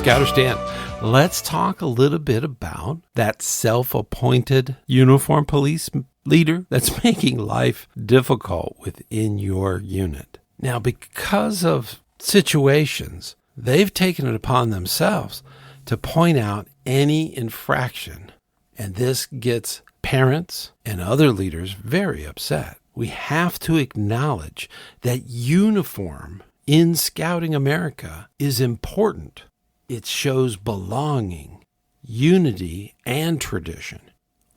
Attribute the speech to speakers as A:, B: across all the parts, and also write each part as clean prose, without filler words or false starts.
A: ScouterStan. Let's talk a little bit about that self-appointed uniform police leader that's making life difficult within your unit. Now, because of situations, they've taken it upon themselves to point out any infraction, and this gets parents and other leaders very upset. We have to acknowledge that uniform in Scouting America is important. It shows belonging, unity, and tradition.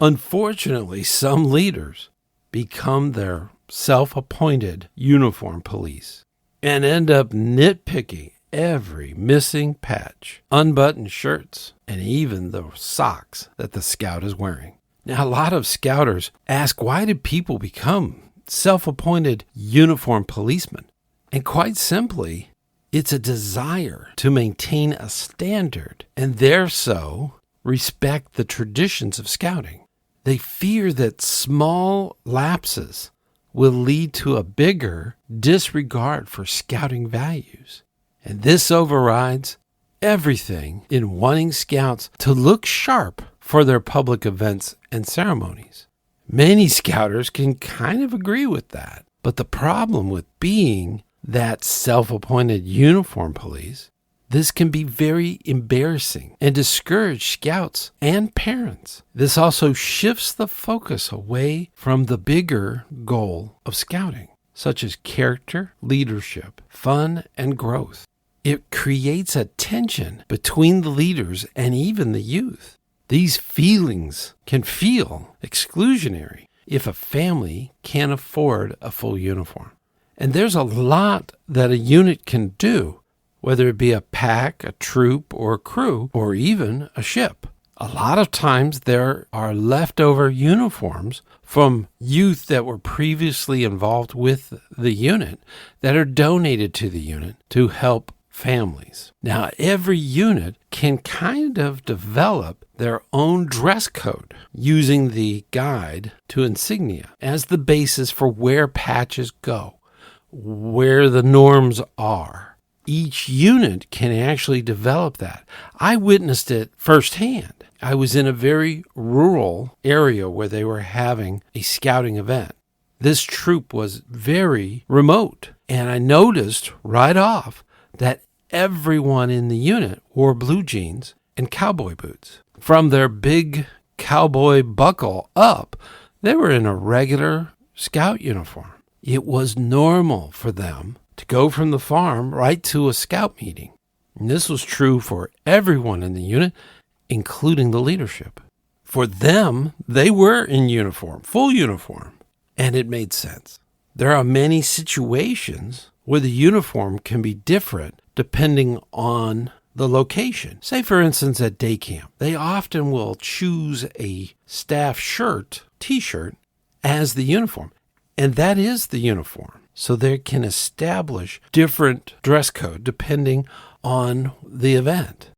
A: Unfortunately, some leaders become their self-appointed uniform police and end up nitpicking every missing patch, unbuttoned shirts, and even the socks that the scout is wearing. Now, a lot of scouters ask, why did people become self-appointed uniform policemen? And quite simply, it's a desire to maintain a standard and therefore respect the traditions of scouting. They fear that small lapses will lead to a bigger disregard for scouting values. And this overrides everything in wanting scouts to look sharp for their public events and ceremonies. Many scouters can kind of agree with that. But the problem with being that self-appointed uniform police, this can be very embarrassing and discourage scouts and parents. This also shifts the focus away from the bigger goal of scouting, such as character, leadership, fun, and growth. It creates a tension between the leaders and even the youth. These feelings can feel exclusionary if a family can't afford a full uniform. And there's a lot that a unit can do, whether it be a pack, a troop, or a crew, or even a ship. A lot of times there are leftover uniforms from youth that were previously involved with the unit that are donated to the unit to help families. Now, every unit can kind of develop their own dress code using the guide to insignia as the basis for where patches go, where the norms are. Each unit can actually develop that. I witnessed it firsthand. I was in a very rural area where they were having a scouting event. This troop was very remote, and I noticed right off that everyone in the unit wore blue jeans and cowboy boots. From their big cowboy buckle up, they were in a regular scout uniform. It was normal for them to go from the farm right to a scout meeting. And this was true for everyone in the unit, including the leadership. For them, they were in uniform, full uniform, and it made sense. There are many situations where the uniform can be different depending on the location. Say, for instance, at day camp, they often will choose a staff shirt, t-shirt, as the uniform. And that is the uniform. So they can establish different dress code depending on the event.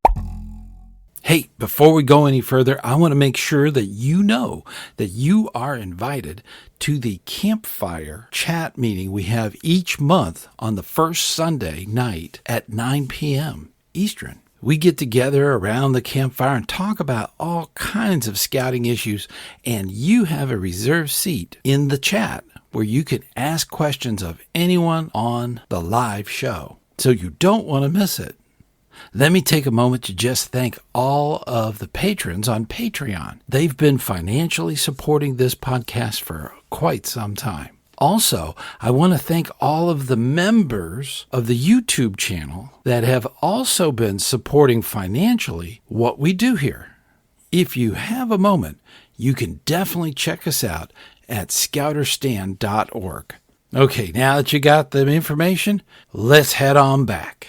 A: Hey, before we go any further, I want to make sure that you know that you are invited to the campfire chat meeting we have each month on the first Sunday night at 9 p.m. Eastern. We get together around the campfire and talk about all kinds of scouting issues, and you have a reserved seat in the chat where you can ask questions of anyone on the live show. So you don't want to miss it. Let me take a moment to just thank all of the patrons on Patreon. They've been financially supporting this podcast for quite some time. Also, I want to thank all of the members of the YouTube channel that have also been supporting financially what we do here. If you have a moment, you can definitely check us out at ScouterStan.org. Okay, now that you got the information, let's head on back.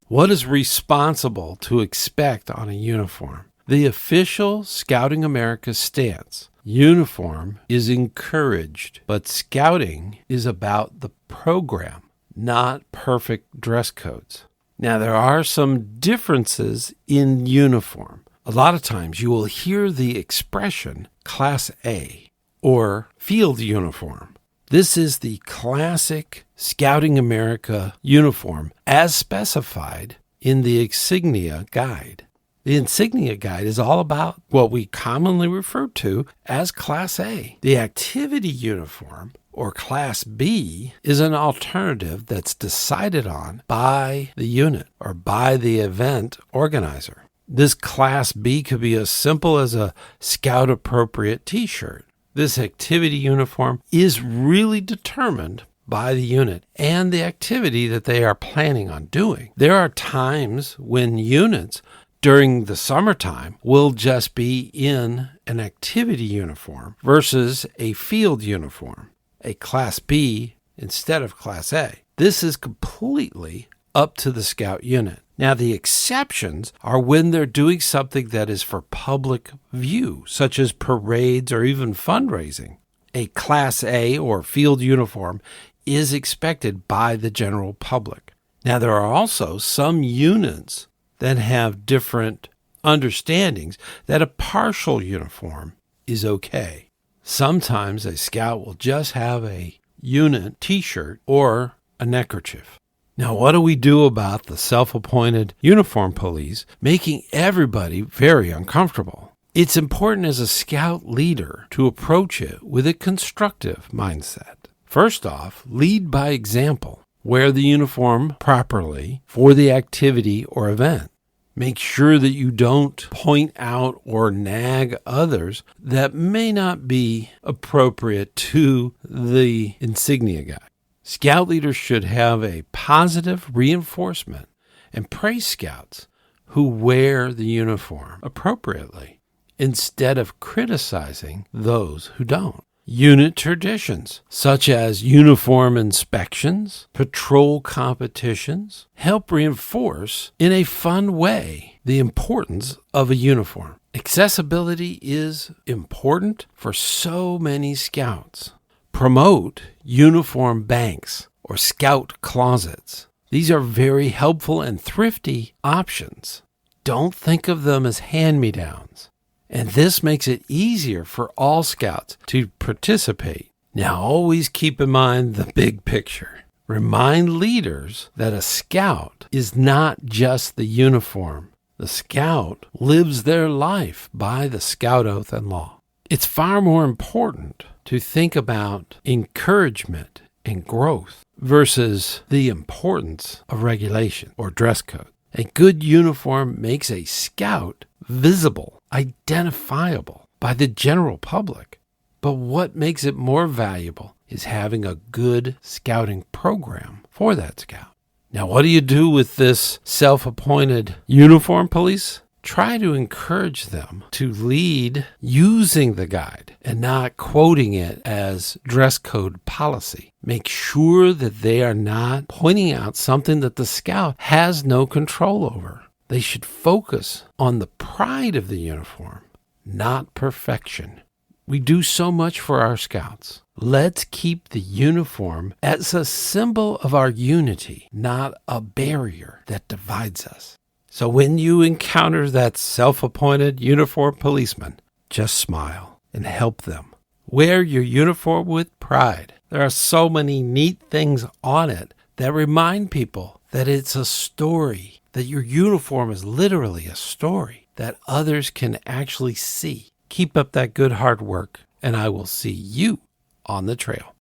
A: What is responsible to expect on a uniform? The official Scouting America stance. Uniform is encouraged, but scouting is about the program, not perfect dress codes. Now, there are some differences in uniform. A lot of times you will hear the expression Class A or field uniform. This is the classic Scouting America uniform as specified in the Insignia Guide. The Insignia Guide is all about what we commonly refer to as Class A. The activity uniform, or Class B, is an alternative that's decided on by the unit or by the event organizer. This Class B could be as simple as a Scout-appropriate T-shirt. This activity uniform is really determined by the unit and the activity that they are planning on doing. There are times when units during the summertime will just be in an activity uniform versus a field uniform, a Class B instead of Class A. This is completely up to the Scout unit. Now, the exceptions are when they're doing something that is for public view, such as parades or even fundraising. A Class A or field uniform is expected by the general public. Now, there are also some units that have different understandings that a partial uniform is okay. Sometimes a Scout will just have a unit T-shirt or a neckerchief. Now, what do we do about the self-appointed uniform police making everybody very uncomfortable? It's important as a Scout leader to approach it with a constructive mindset. First off, lead by example. Wear the uniform properly for the activity or event. Make sure that you don't point out or nag others that may not be appropriate to the Insignia Guide. Scout leaders should have a positive reinforcement and praise Scouts who wear the uniform appropriately instead of criticizing those who don't. Unit traditions, such as uniform inspections, patrol competitions, help reinforce in a fun way the importance of a uniform. Accessibility is important for so many Scouts. Promote uniform banks or Scout closets. These are very helpful and thrifty options. Don't think of them as hand-me-downs. And this makes it easier for all Scouts to participate. Now, always keep in mind the big picture. Remind leaders that a Scout is not just the uniform. The Scout lives their life by the Scout Oath and law. It's far more important to think about encouragement and growth versus the importance of regulation or dress code. A good uniform makes a Scout visible, identifiable by the general public. But what makes it more valuable is having a good scouting program for that Scout. Now, what do you do with this self-appointed uniform police? Try to encourage them to lead using the guide and not quoting it as dress code policy. Make sure that they are not pointing out something that the Scout has no control over. They should focus on the pride of the uniform, not perfection. We do so much for our Scouts. Let's keep the uniform as a symbol of our unity, not a barrier that divides us. So when you encounter that self-appointed uniform policeman, just smile and help them. Wear your uniform with pride. There are so many neat things on it that remind people that it's a story, that your uniform is literally a story that others can actually see. Keep up that good hard work, and I will see you on the trail.